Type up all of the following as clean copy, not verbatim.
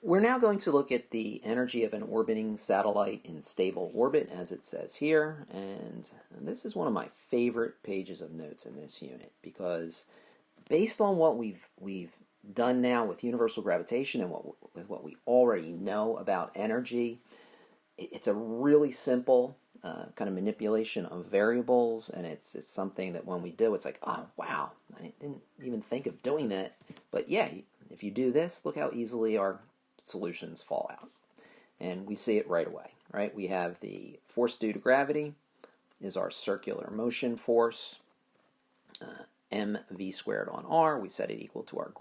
We're now going to look at the energy of an orbiting satellite in stable orbit, as it says here, and this is one of my favorite pages of notes in this unit because based on what we've done now with universal gravitation and with what we already know about energy, it's a really simple kind of manipulation of variables, and it's something that when we do, it's like, oh wow, I didn't even think of doing that. But yeah, if you do this, look how easily our solutions fall out. And we see it right away, right? We have the force due to gravity is our circular motion force, mv squared on r. We set it equal to our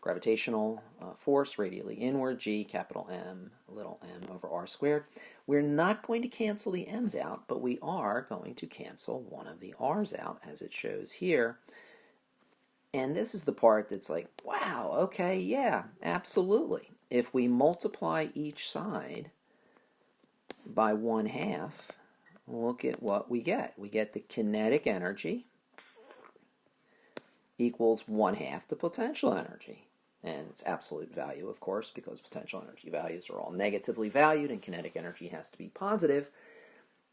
gravitational force radially inward, g, capital M, little m over r squared. We're not going to cancel the m's out, but we are going to cancel one of the r's out, as it shows here. And this is the part that's like, wow, okay, yeah, absolutely. If we multiply each side by 1/2, look at what we get. We get the kinetic energy equals 1/2 the potential energy. And it's absolute value, of course, because potential energy values are all negatively valued and kinetic energy has to be positive.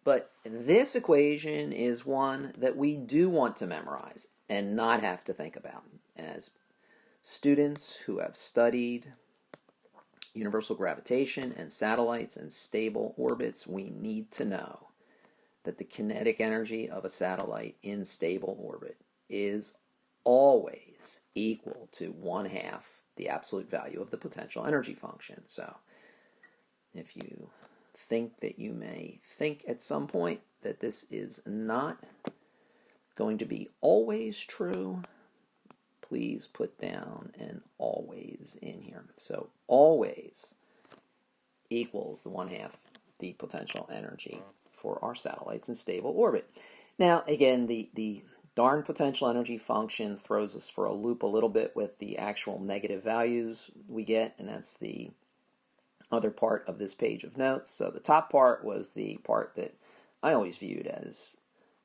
But this equation is one that we do want to memorize and not have to think about. As students who have studied universal gravitation and satellites and stable orbits, we need to know that the kinetic energy of a satellite in stable orbit is always equal to 1/2 the absolute value of the potential energy function. So if you think that you may think at some point that this is not going to be always true, please put down an always in here. So always equals the 1/2 the potential energy for our satellites in stable orbit. Now, again, the darn potential energy function throws us for a loop a little bit with the actual negative values we get, and that's the other part of this page of notes. So the top part was the part that I always viewed as,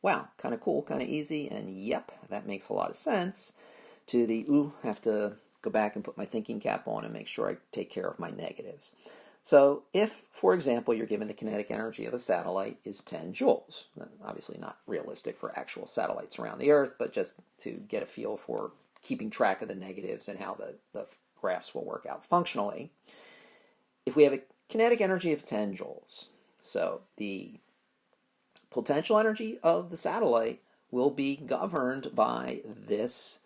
wow, kind of cool, kind of easy, and yep, that makes a lot of sense, to the, ooh, I have to go back and put my thinking cap on and make sure I take care of my negatives. So if, for example, you're given the kinetic energy of a satellite is 10 joules, obviously not realistic for actual satellites around the Earth, but just to get a feel for keeping track of the negatives and how the graphs will work out functionally. If we have a kinetic energy of 10 joules, so the potential energy of the satellite will be governed by this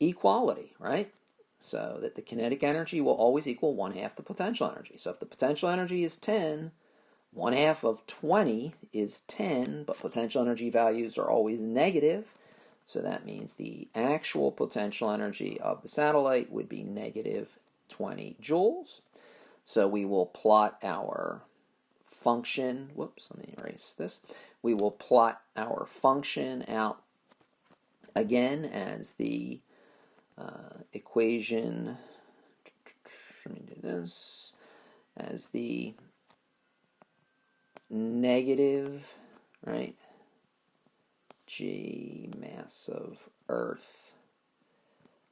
equality, right? So that the kinetic energy will always equal 1/2 the potential energy. So if the potential energy is 10, 1/2 of 20 is 10, but potential energy values are always negative. So that means the actual potential energy of the satellite would be negative 20 joules. So we will plot our function, whoops, let me erase this. We will plot our function out again as the equation, let me do this, as the negative, right, g mass of Earth,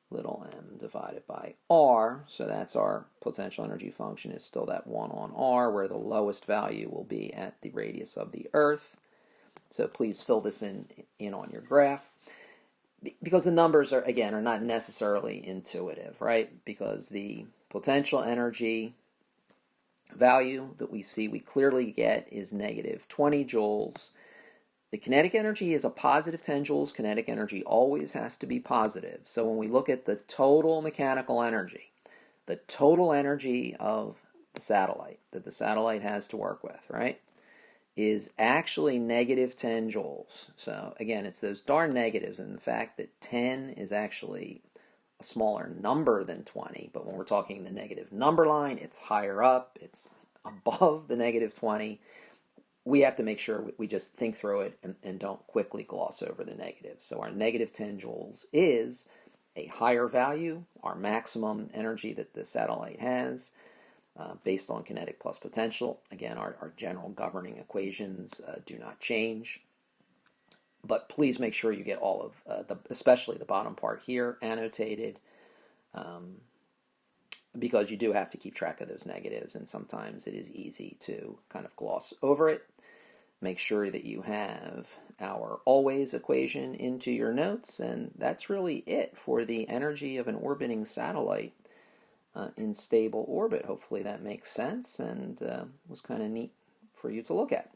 little m divided by r, so that's our potential energy function is still that 1 on r, where the lowest value will be at the radius of the Earth. So please fill this in on your graph, because the numbers are not necessarily intuitive, right? Because the potential energy value that we clearly get is negative 20 joules. The kinetic energy is a positive 10 joules. Kinetic energy always has to be positive. So when we look at the total mechanical energy, the total energy of the satellite that the satellite has to work with, right, is actually negative 10 joules. So again, it's those darn negatives, and the fact that 10 is actually a smaller number than 20, but when we're talking the negative number line, it's higher up, it's above the negative 20. We have to make sure we just think through it and don't quickly gloss over the negatives. So our negative 10 joules is a higher value, our maximum energy that the satellite has, based on kinetic plus potential. Again, our general governing equations do not change. But please make sure you get all of, especially the bottom part here, annotated. because you do have to keep track of those negatives, and sometimes it is easy to kind of gloss over it. Make sure that you have our always equation into your notes, and that's really it for the energy of an orbiting satellite in stable orbit. Hopefully that makes sense and was kind of neat for you to look at.